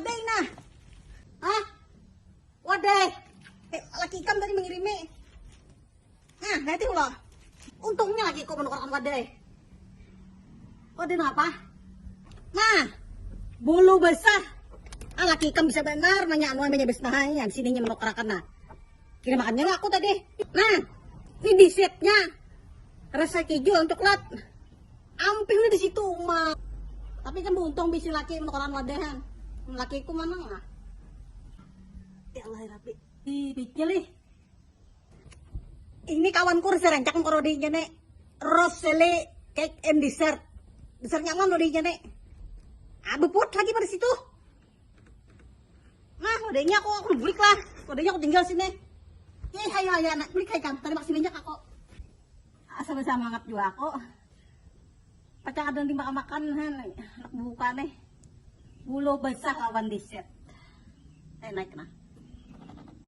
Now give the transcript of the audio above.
waday na. Hah? Waday. Laki ikam tadi mengirimi. Nah, nanti ulah. Untungnya lagi kau menukarkan waday. Waday apa? Nah, bulu besar. Laki ikam bisa benar nanya anu banyak besnahnya. Di sininya menukarakan nah. Kira makannya aku tadi. Nah, ini di setnya. Rasa keju yang coklat. Amping di situ mah. Tapi kan untung bisa laki menukarkan wadahan. Lakiku mana lah? Ya Allah Rabbi. Pikir nih. Ini kawanku rasa rancang kalau di jene Roselle cake and dessert. Dessertnya mana di jene? Beput lagi pada situ. Nah, wadahnya aku beli lah. Wadahnya aku tinggal sini. Hai anak beli kai kan. Tadi maksimalnya aku. Asal semangat juga aku. Pacang ada dimakan anak buka nih. Bulu besar lawan dessert. Naik nah.